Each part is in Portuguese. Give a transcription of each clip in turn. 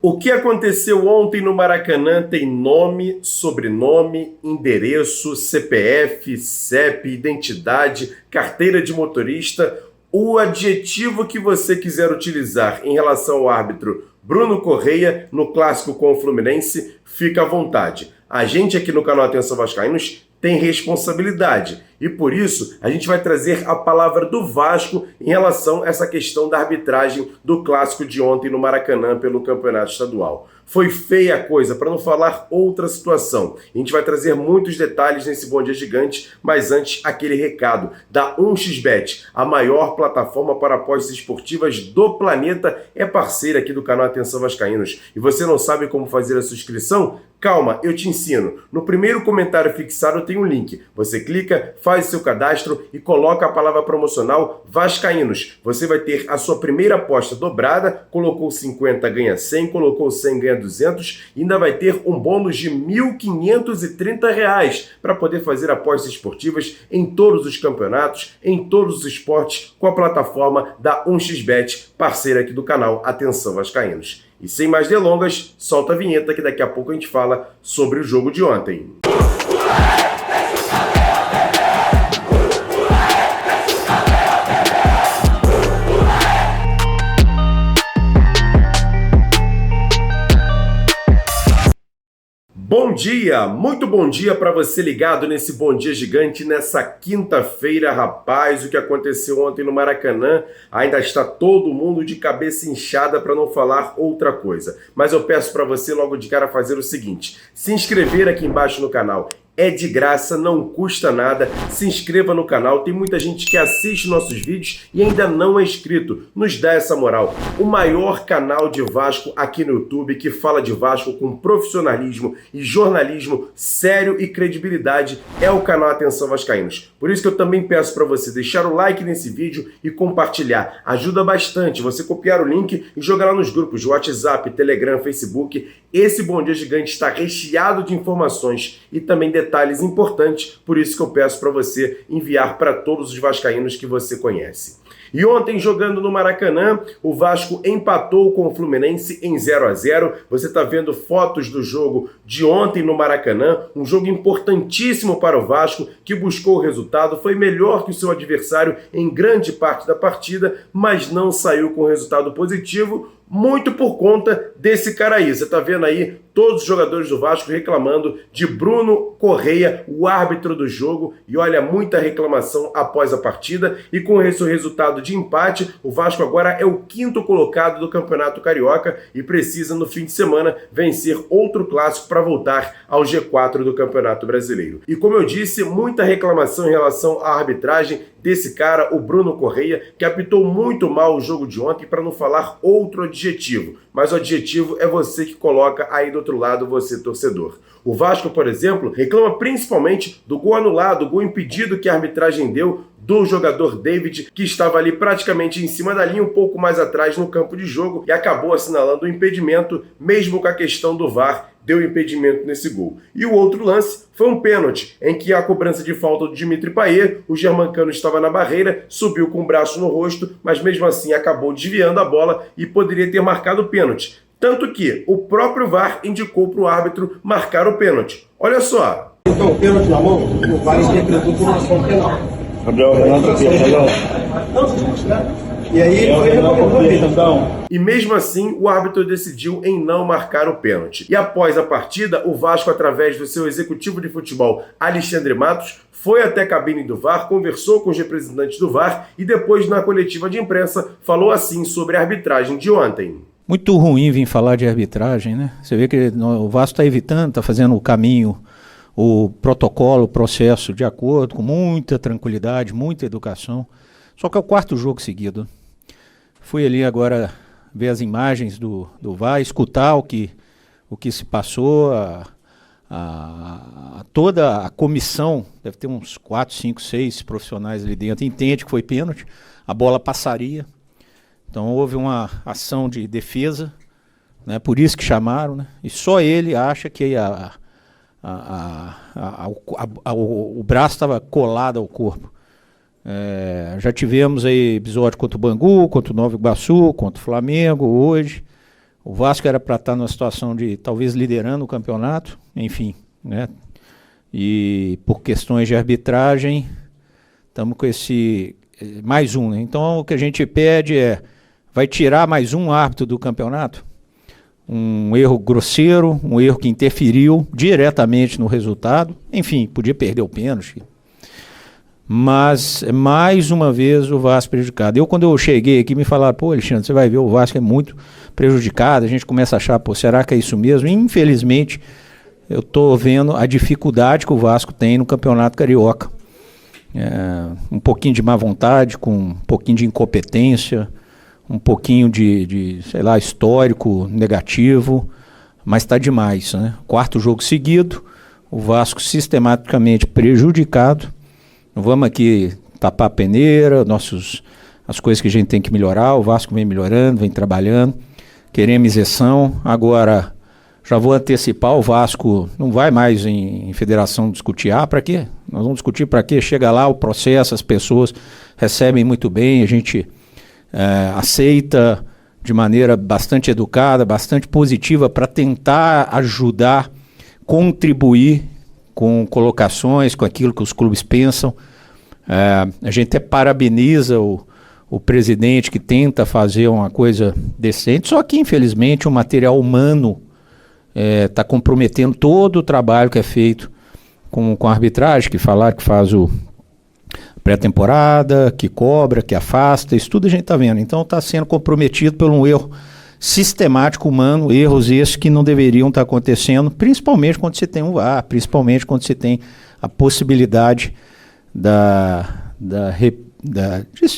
O que aconteceu ontem no Maracanã tem nome, sobrenome, endereço, CPF, CEP, identidade, carteira de motorista. O adjetivo que você quiser utilizar em relação ao árbitro Bruno Correia no clássico com o Fluminense, fica à vontade. A gente aqui no canal Atenção Vascaínos tem responsabilidade e por isso a gente vai trazer a palavra do Vasco em relação a essa questão da arbitragem do clássico de ontem no Maracanã pelo Campeonato Estadual. Foi feia a coisa, para não falar outra situação. A gente vai trazer muitos detalhes nesse Bom Dia Gigante, mas antes aquele recado da 1xBet, a maior plataforma para apostas esportivas do planeta, é parceira aqui do canal Atenção Vascaínos. E você não sabe como fazer a sua inscrição? Calma, eu te ensino. No primeiro comentário fixado tem um link. Você clica, faz seu cadastro e coloca a palavra promocional Vascaínos. Você vai ter a sua primeira aposta dobrada, colocou 50 ganha 100, colocou 100 ganha 200 e ainda vai ter um bônus de R$ 1.530 para poder fazer apostas esportivas em todos os campeonatos, em todos os esportes com a plataforma da 1xBet, parceira aqui do canal Atenção Vascaínos. E sem mais delongas, solta a vinheta que daqui a pouco a gente fala sobre o jogo de ontem. Bom dia, muito bom dia para você ligado nesse Bom Dia Gigante nessa quinta-feira, rapaz. O que aconteceu ontem no Maracanã, ainda está todo mundo de cabeça inchada para não falar outra coisa. Mas eu peço para você logo de cara fazer o seguinte, se inscrever aqui embaixo no canal. É de graça, não custa nada, se inscreva no canal, tem muita gente que assiste nossos vídeos e ainda não é inscrito, nos dá essa moral. O maior canal de Vasco aqui no YouTube, que fala de Vasco com profissionalismo e jornalismo sério e credibilidade, é o canal Atenção Vascaínos. Por isso que eu também peço para você deixar o like nesse vídeo e compartilhar, ajuda bastante você copiar o link e jogar lá nos grupos de WhatsApp, Telegram, Facebook. Esse Bom Dia Gigante está recheado de informações e também detalhes importantes, por isso que eu peço para você enviar para todos os vascaínos que você conhece. E ontem, jogando no Maracanã, o Vasco empatou com o Fluminense em 0-0. Você está vendo fotos do jogo de ontem no Maracanã, um jogo importantíssimo para o Vasco, que buscou o resultado, foi melhor que o seu adversário em grande parte da partida, mas não saiu com resultado positivo, muito por conta desse cara aí. Você está vendo aí todos os jogadores do Vasco reclamando de Bruno Correia, o árbitro do jogo, e olha, muita reclamação após a partida, e com esse resultado de empate, o Vasco agora é o quinto colocado do Campeonato Carioca e precisa no fim de semana vencer outro clássico para voltar ao G4 do Campeonato Brasileiro. E como eu disse, muita reclamação em relação à arbitragem desse cara, o Bruno Correia, que apitou muito mal o jogo de ontem, para não falar outro adjetivo. Mas o adjetivo é você que coloca aí do outro lado, você torcedor. O Vasco, por exemplo, reclama principalmente do gol anulado, do gol impedido que a arbitragem deu do jogador David, que estava ali praticamente em cima da linha, um pouco mais atrás no campo de jogo, e acabou assinalando o impedimento, mesmo com a questão do VAR, deu impedimento nesse gol. E o outro lance foi um pênalti, em que a cobrança de falta do Dimitri Payet, o germancano estava na barreira, subiu com o braço no rosto, mas mesmo assim acabou desviando a bola e poderia ter marcado o pênalti. Tanto que o próprio VAR indicou para o árbitro marcar o pênalti. Olha só. Então, o pênalti na mão, o VAR interpretou como ação penal. E aí E mesmo assim, o árbitro decidiu em não marcar o pênalti. E após a partida, o Vasco, através do seu executivo de futebol, Alexandre Matos, foi até a cabine do VAR, conversou com os representantes do VAR e depois, na coletiva de imprensa, falou assim sobre a arbitragem de ontem. Muito ruim vir falar de arbitragem, né? Você vê que o Vasco está evitando, está fazendo o caminho, o protocolo, o processo de acordo, com muita tranquilidade, muita educação. Só que é o quarto jogo seguido. Fui ali agora ver as imagens do VAR, escutar o que se passou, toda a comissão, deve ter uns 4, 5, 6 profissionais ali dentro, entende que foi pênalti, a bola passaria. Então houve uma ação de defesa, né, por isso que chamaram, né, e só ele acha que o braço estava colado ao corpo. Já tivemos aí episódio contra o Bangu, contra o Nova Iguaçu, contra o Flamengo hoje. O Vasco era para estar numa situação de talvez liderando o campeonato, enfim, né? E por questões de arbitragem, estamos com esse mais um, né? Então o que a gente pede vai tirar mais um árbitro do campeonato? Um erro grosseiro, um erro que interferiu diretamente no resultado, enfim, podia perder o pênalti. Mas, mais uma vez, o Vasco prejudicado. Quando eu cheguei aqui, me falaram, pô, Alexandre, você vai ver, o Vasco é muito prejudicado. A gente começa a achar, pô, será que é isso mesmo? E, infelizmente, eu estou vendo a dificuldade que o Vasco tem no Campeonato Carioca. Um pouquinho de má vontade, com um pouquinho de incompetência, um pouquinho de sei lá, histórico negativo, mas está demais, né? 4º jogo seguido, o Vasco sistematicamente prejudicado. Não vamos aqui tapar a peneira, as coisas que a gente tem que melhorar. O Vasco vem melhorando, vem trabalhando, queremos isenção. Agora, já vou antecipar, o Vasco não vai mais em federação discutir. Para quê? Nós vamos discutir para quê? Chega lá, o processo, as pessoas recebem muito bem, a gente aceita de maneira bastante educada, bastante positiva, para tentar ajudar, contribuir com colocações, com aquilo que os clubes pensam. A gente até parabeniza o presidente que tenta fazer uma coisa decente, só que infelizmente o material humano está comprometendo todo o trabalho que é feito com a arbitragem, que falaram que faz o pré-temporada, que cobra, que afasta, isso tudo a gente está vendo. Então está sendo comprometido por um erro sistemático humano, erros esses que não deveriam estar acontecendo, principalmente quando se tem um VAR, principalmente quando se tem a possibilidade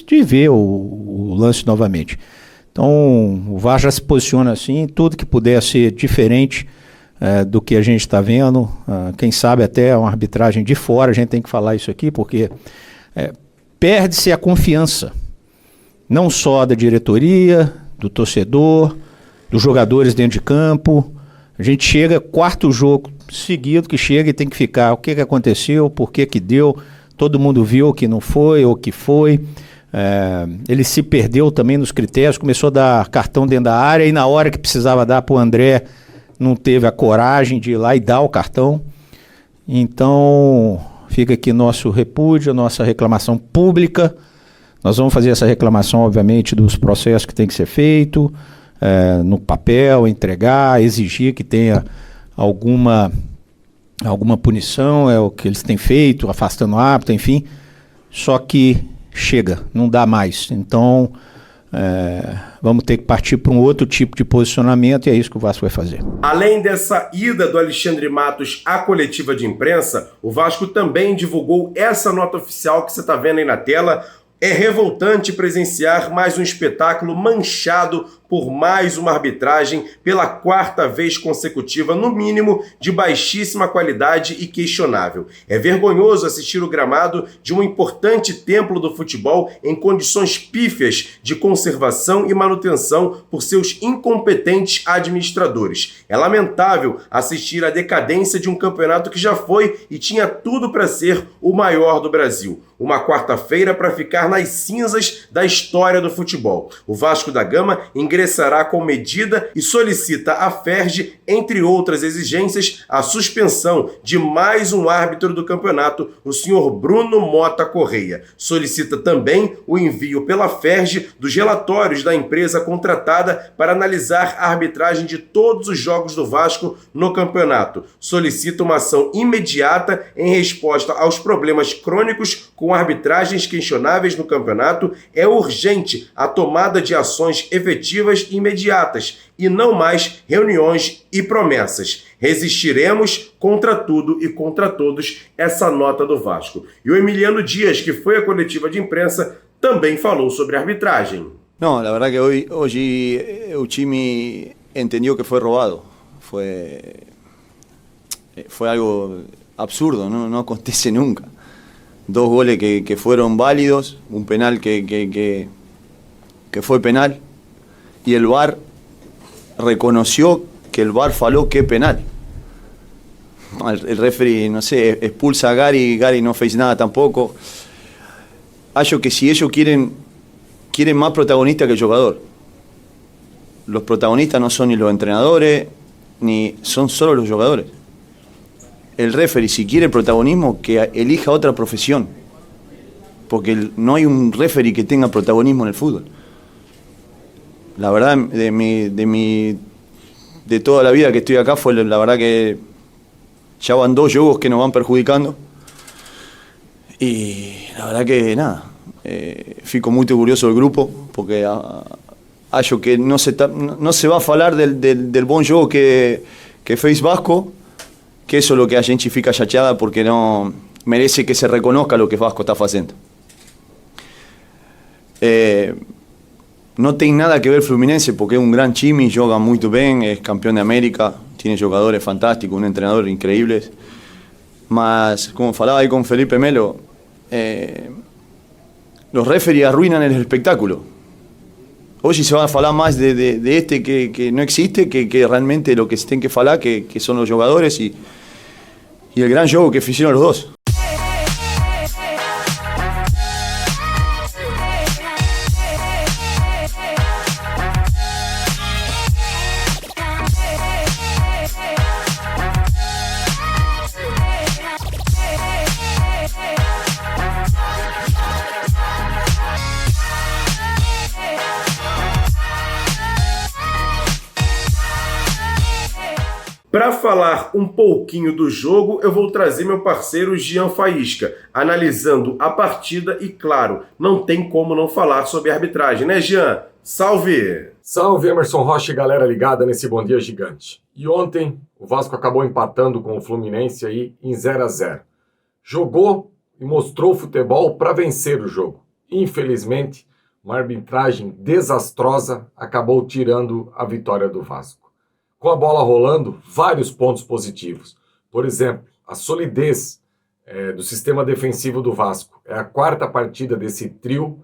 de ver o lance novamente. Então o VAR já se posiciona assim, tudo que puder ser diferente do que a gente está vendo, quem sabe até uma arbitragem de fora, a gente tem que falar isso aqui, porque perde-se a confiança, não só da diretoria, do torcedor, dos jogadores dentro de campo. A gente chega, 4º jogo seguido que chega e tem que ficar, o que aconteceu, por que deu, todo mundo viu que não foi ou que foi. Ele se perdeu também nos critérios, começou a dar cartão dentro da área e na hora que precisava dar para o André, não teve a coragem de ir lá e dar o cartão. Então fica aqui nosso repúdio, nossa reclamação pública. Nós vamos fazer essa reclamação, obviamente, dos processos que tem que ser feito, no papel, entregar, exigir que tenha alguma punição, é o que eles têm feito, afastando o árbitro, enfim. Só que chega, não dá mais. Então, vamos ter que partir para um outro tipo de posicionamento e é isso que o Vasco vai fazer. Além dessa ida do Alexandre Matos à coletiva de imprensa, o Vasco também divulgou essa nota oficial que você está vendo aí na tela. É revoltante presenciar mais um espetáculo manchado por mais uma arbitragem pela 4ª vez consecutiva, no mínimo de baixíssima qualidade e questionável. É vergonhoso assistir o gramado de um importante templo do futebol em condições pífias de conservação e manutenção por seus incompetentes administradores. É lamentável assistir à decadência de um campeonato que já foi e tinha tudo para ser o maior do Brasil. Uma quarta-feira para ficar nas cinzas da história do futebol. O Vasco da Gama ingressará com medida e solicita à FERJ, entre outras exigências, a suspensão de mais um árbitro do campeonato, o senhor Bruno Mota Correia. Solicita também o envio pela FERJ dos relatórios da empresa contratada para analisar a arbitragem de todos os jogos do Vasco no campeonato. Solicita uma ação imediata em resposta aos problemas crônicos com arbitragens questionáveis no campeonato. É urgente a tomada de ações efetivas e imediatas e não mais reuniões e promessas. Resistiremos contra tudo e contra todos, essa nota do Vasco. E o Emiliano Dias, que foi à coletiva de imprensa, também falou sobre a arbitragem. Não, la verdad que hoje o time entendeu que foi roubado. Foi algo absurdo, não acontece nunca. 2 goles que fueron válidos, un penal que fue penal, y el VAR reconoció que el VAR faló que penal. El referee, no sé, expulsa a Gary no fez nada tampoco. Acho que si ellos quieren más protagonista que el jugador. los protagonistas no son ni los entrenadores, ni son solo los jugadores. El referee, si quiere protagonismo, que elija otra profesión, porque no hay un referee que tenga protagonismo en el fútbol. La verdad, de toda la vida que estoy acá, fue la verdad que ya van 2 jogos que nos van perjudicando. Y la verdad que nada, fico muy orgulloso del grupo, porque acho que no se va a falar del bom jogo que fez Vasco, que eso es lo que a gente fica chateada, porque no merece que se reconozca lo que Vasco está haciendo. No tem nada que ver Fluminense, porque es un gran time, joga muy bien, es campeón de América, tiene jugadores fantásticos, un entrenador increíble. Mas, como falaba ahí con Felipe Melo, los referees arruinan el espectáculo. Hoy se va a falar más de este que no existe, que realmente lo que se tiene que falar, que son los jugadores y el gran juego que hicieron los dos. Para falar um pouquinho do jogo, eu vou trazer meu parceiro Jean Faísca, analisando a partida e, claro, não tem como não falar sobre a arbitragem, né, Jean? Salve! Salve, Emerson Rocha e galera ligada nesse Bom Dia Gigante. E ontem o Vasco acabou empatando com o Fluminense aí em 0-0. Jogou e mostrou futebol para vencer o jogo. Infelizmente, uma arbitragem desastrosa acabou tirando a vitória do Vasco. Com a bola rolando, vários pontos positivos. Por exemplo, a solidez do sistema defensivo do Vasco. É a 4ª partida desse trio,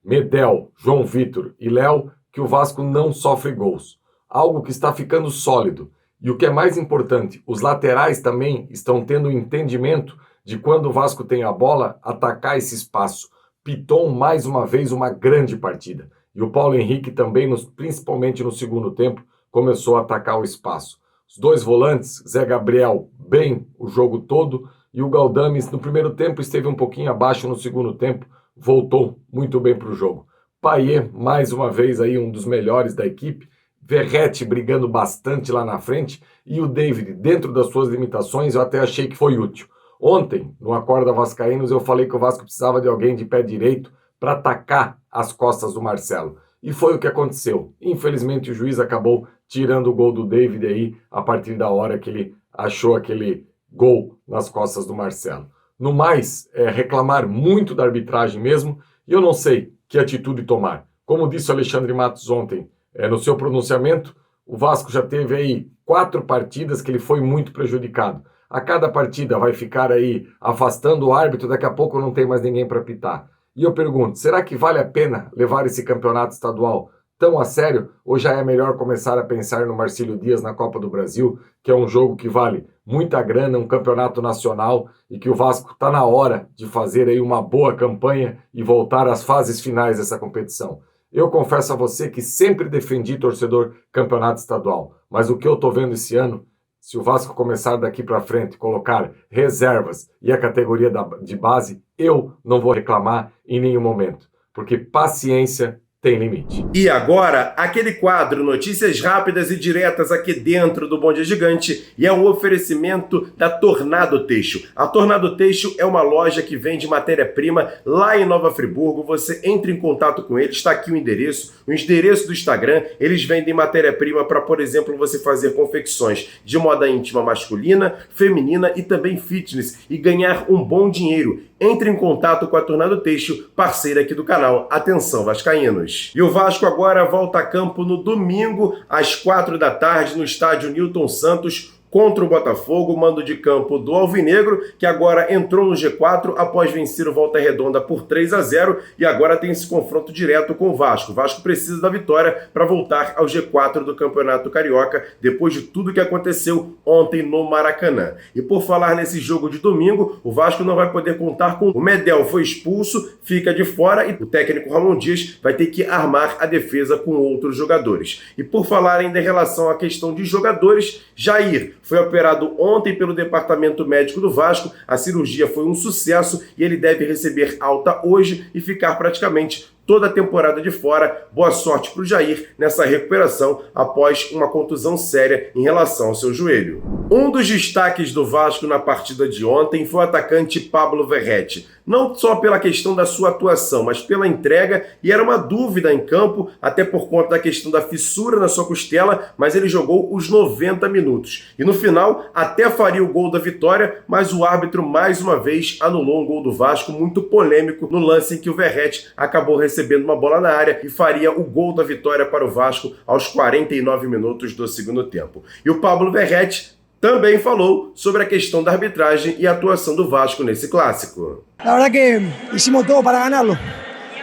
Medel, João Vitor e Léo, que o Vasco não sofre gols. Algo que está ficando sólido. E o que é mais importante, os laterais também estão tendo entendimento de quando o Vasco tem a bola, atacar esse espaço. Piton, mais uma vez, uma grande partida. E o Paulo Henrique também, principalmente no segundo tempo, começou a atacar o espaço. Os 2 volantes, Zé Gabriel, bem o jogo todo, e o Galdames, no primeiro tempo, esteve um pouquinho abaixo, no segundo tempo, voltou muito bem para o jogo. Payet, mais uma vez, aí um dos melhores da equipe, Verratti brigando bastante lá na frente, e o David, dentro das suas limitações, eu até achei que foi útil. Ontem, no Acorda Vascaínos, eu falei que o Vasco precisava de alguém de pé direito para atacar as costas do Marcelo. E foi o que aconteceu. Infelizmente, o juiz acabou tirando o gol do David aí, a partir da hora que ele achou aquele gol nas costas do Marcelo. No mais, reclamar muito da arbitragem mesmo, e eu não sei que atitude tomar. Como disse o Alexandre Matos ontem, no seu pronunciamento, o Vasco já teve aí 4 partidas que ele foi muito prejudicado. A cada partida vai ficar aí afastando o árbitro, daqui a pouco não tem mais ninguém para apitar. E eu pergunto, será que vale a pena levar esse campeonato estadual tão a sério? Ou já é melhor começar a pensar no Marcílio Dias na Copa do Brasil, que é um jogo que vale muita grana, um campeonato nacional, e que o Vasco está na hora de fazer aí uma boa campanha e voltar às fases finais dessa competição? Eu confesso a você que sempre defendi torcedor campeonato estadual, mas o que eu estou vendo esse ano, se o Vasco começar daqui para frente, colocar reservas e a categoria de base, eu não vou reclamar em nenhum momento, porque paciência tem limite. E agora, aquele quadro Notícias Rápidas e Diretas aqui dentro do Bom Dia Gigante, e é um oferecimento da Tornado Teixo. A Tornado Teixo é uma loja que vende matéria-prima lá em Nova Friburgo. Você entra em contato com eles, está aqui o endereço do Instagram. Eles vendem matéria-prima para, por exemplo, você fazer confecções de moda íntima masculina, feminina e também fitness e ganhar um bom dinheiro. Entre em contato com a Tornado Teixo, parceira aqui do canal. Atenção, vascaínos! E o Vasco agora volta a campo no domingo, às 4 da tarde, no estádio Newton Santos, contra o Botafogo, mando de campo do Alvinegro, que agora entrou no G4 após vencer o Volta Redonda por 3-0 e agora tem esse confronto direto com o Vasco. O Vasco precisa da vitória para voltar ao G4 do Campeonato Carioca, depois de tudo que aconteceu ontem no Maracanã. E por falar nesse jogo de domingo, o Vasco não vai poder contar com o Medel, foi expulso, fica de fora e o técnico Ramon Dias vai ter que armar a defesa com outros jogadores. E por falar ainda em relação à questão de jogadores, Jair foi operado ontem pelo departamento médico do Vasco, a cirurgia foi um sucesso e ele deve receber alta hoje e ficar praticamente toda a temporada de fora. Boa sorte para o Jair nessa recuperação após uma contusão séria em relação ao seu joelho. Um dos destaques do Vasco na partida de ontem foi o atacante Pablo Verratti. Não só pela questão da sua atuação, mas pela entrega, e era uma dúvida em campo, até por conta da questão da fissura na sua costela, mas ele jogou os 90 minutos. E no final, até faria o gol da vitória, mas o árbitro mais uma vez anulou um gol do Vasco muito polêmico no lance em que o Verratti acabou recebendo uma bola na área e faria o gol da vitória para o Vasco aos 49 minutos do segundo tempo. E o Pablo Verratti também falou sobre a questão da arbitragem e a atuação do Vasco nesse clássico. La verdad que hicimos todo para ganarlo.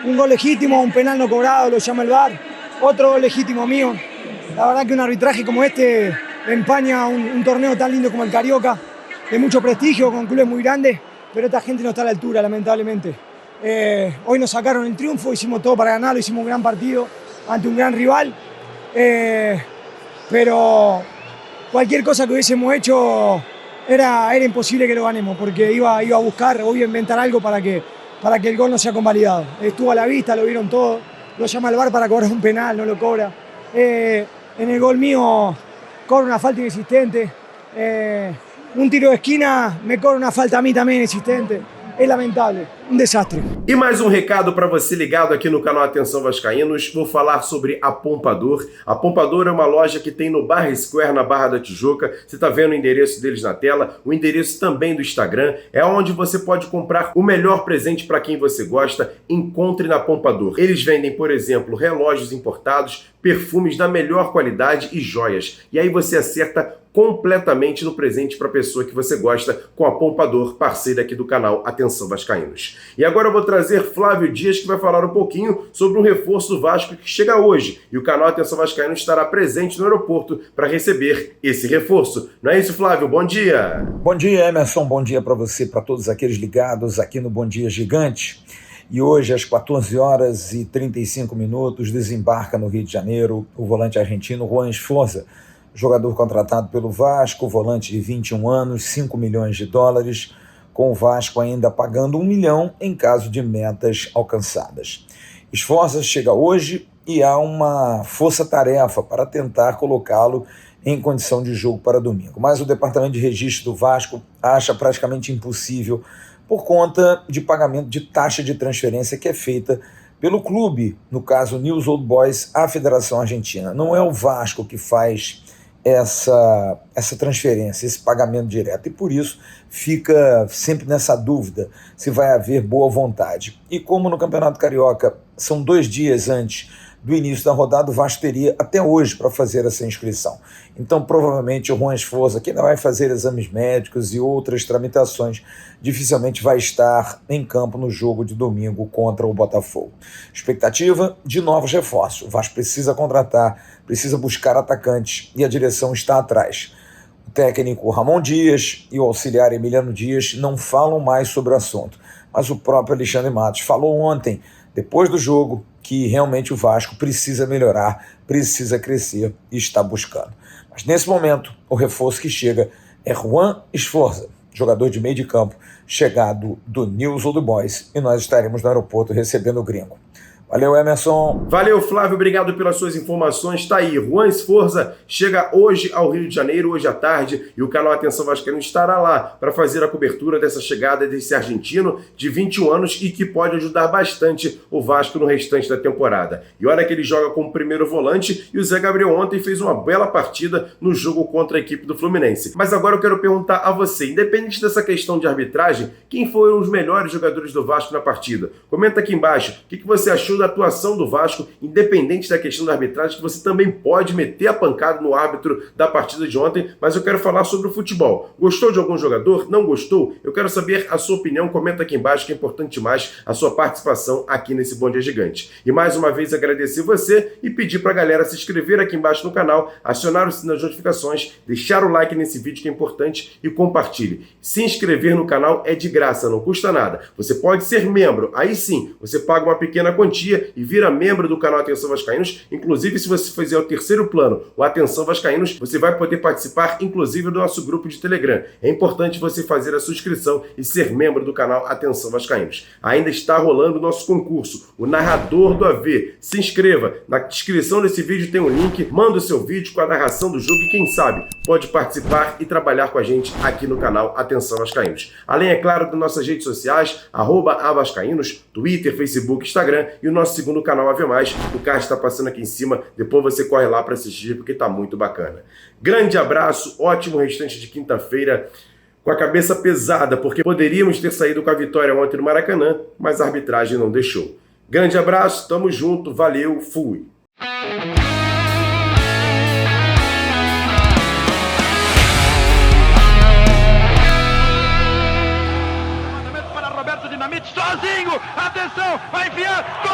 Un gol legítimo, un penal no cobrado, lo llama el VAR, otro gol legítimo mío. La verdad que un arbitraje como este empaña un torneo tan lindo como el Carioca, de mucho prestigio, con clubes muy grandes, pero esta gente no está a la altura, lamentablemente. Hoy nos sacaron el triunfo, hicimos todo para ganarlo, hicimos un gran partido ante un gran rival, pero cualquier cosa que hubiésemos hecho era imposible que lo ganemos, porque iba a buscar o iba a inventar algo para que el gol no sea convalidado. Estuvo a la vista, lo vieron todo, lo llama el VAR para cobrar un penal, no lo cobra. En el gol mío cobra una falta inexistente, un tiro de esquina me cobra una falta a mí también inexistente. É lamentável, um desastre. E mais um recado para você ligado aqui no canal Atenção Vascaínos, vou falar sobre a Pompador. A Pompador é uma loja que tem no Barra Square, na Barra da Tijuca. Você está vendo o endereço deles na tela, o endereço também do Instagram. É onde você pode comprar o melhor presente para quem você gosta. Encontre na Pompador. Eles vendem, por exemplo, relógios importados, perfumes da melhor qualidade e joias. E aí você acerta completamente no presente para a pessoa que você gosta com a Pompador, parceira aqui do canal Atenção Vascaínos. E agora eu vou trazer Flávio Dias, que vai falar um pouquinho sobre um reforço do Vasco que chega hoje. E o canal Atenção Vascaínos estará presente no aeroporto para receber esse reforço. Não é isso, Flávio? Bom dia! Bom dia, Emerson. Bom dia para você, para todos aqueles ligados aqui no Bom Dia Gigante. E hoje, às 14h35, desembarca no Rio de Janeiro o volante argentino Juan Esforza, jogador contratado pelo Vasco, volante de 21 anos, 5 milhões de dólares, com o Vasco ainda pagando 1 milhão em caso de metas alcançadas. Esforza chega hoje e há uma força-tarefa para tentar colocá-lo em condição de jogo para domingo. Mas o departamento de registro do Vasco acha praticamente impossível por conta de pagamento de taxa de transferência que é feita pelo clube, no caso Newell's Old Boys, a Federação Argentina. Não é o Vasco que faz essa transferência, esse pagamento direto, e por isso fica sempre nessa dúvida se vai haver boa vontade. E como no Campeonato Carioca são 2 dias antes do início da rodada, o Vasco teria até hoje para fazer essa inscrição. Então provavelmente o Juan Esforza, que ainda vai fazer exames médicos e outras tramitações, dificilmente vai estar em campo no jogo de domingo contra o Botafogo. Expectativa de novos reforços. O Vasco precisa contratar, precisa buscar atacantes e a direção está atrás. O técnico Ramon Dias e o auxiliar Emiliano Dias não falam mais sobre o assunto, mas o próprio Alexandre Matos falou ontem, depois do jogo, que realmente o Vasco precisa melhorar, precisa crescer e está buscando. Mas nesse momento, o reforço que chega é Juan Esforza, jogador de meio de campo, chegado do Newell's Old Boys, e nós estaremos no aeroporto recebendo o gringo. Valeu, Emerson. Valeu, Flávio. Obrigado pelas suas informações. Tá aí, Juan Esforza chega hoje ao Rio de Janeiro, hoje à tarde, e o canal Atenção Vascaíno estará lá para fazer a cobertura dessa chegada desse argentino de 21 anos e que pode ajudar bastante o Vasco no restante da temporada. E olha que ele joga como primeiro volante e o Zé Gabriel ontem fez uma bela partida no jogo contra a equipe do Fluminense. Mas agora eu quero perguntar a você, independente dessa questão de arbitragem, quem foram os melhores jogadores do Vasco na partida? Comenta aqui embaixo o que você achou achou da atuação do Vasco, independente da questão da arbitragem, que você também pode meter a pancada no árbitro da partida de ontem, mas eu quero falar sobre o futebol. Gostou de algum jogador? Não gostou? Eu quero saber a sua opinião, comenta aqui embaixo, que é importante demais a sua participação aqui nesse Bom Dia Gigante. E mais uma vez agradecer você e pedir pra galera se inscrever aqui embaixo no canal, acionar o sininho das notificações, deixar o like nesse vídeo que é importante e compartilhe. Se inscrever no canal é de graça, não custa nada. Você pode ser membro, aí sim, você paga uma pequena quantia e vira membro do canal Atenção Vascaínos. Inclusive, se você fizer o terceiro plano, o Atenção Vascaínos, você vai poder participar, inclusive, do nosso grupo de Telegram. É importante você fazer a sua inscrição e ser membro do canal Atenção Vascaínos. Ainda está rolando o nosso concurso, o Narrador do AV. Se inscreva, na descrição desse vídeo tem um link, manda o seu vídeo com a narração do jogo e quem sabe pode participar e trabalhar com a gente aqui no canal Atenção Vascaínos. Além, é claro, das nossas redes sociais, @avascaínos, Twitter, Facebook, Instagram e o nosso segundo canal AV+, o card está passando aqui em cima, depois você corre lá para assistir porque está muito bacana. Grande abraço, ótimo restante de quinta-feira, com a cabeça pesada, porque poderíamos ter saído com a vitória ontem no Maracanã, mas a arbitragem não deixou. Grande abraço, tamo junto, valeu, fui! Sozinho, atenção, vai enfiar, gol!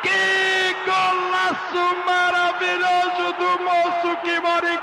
Que golaço maravilhoso do moço que mora em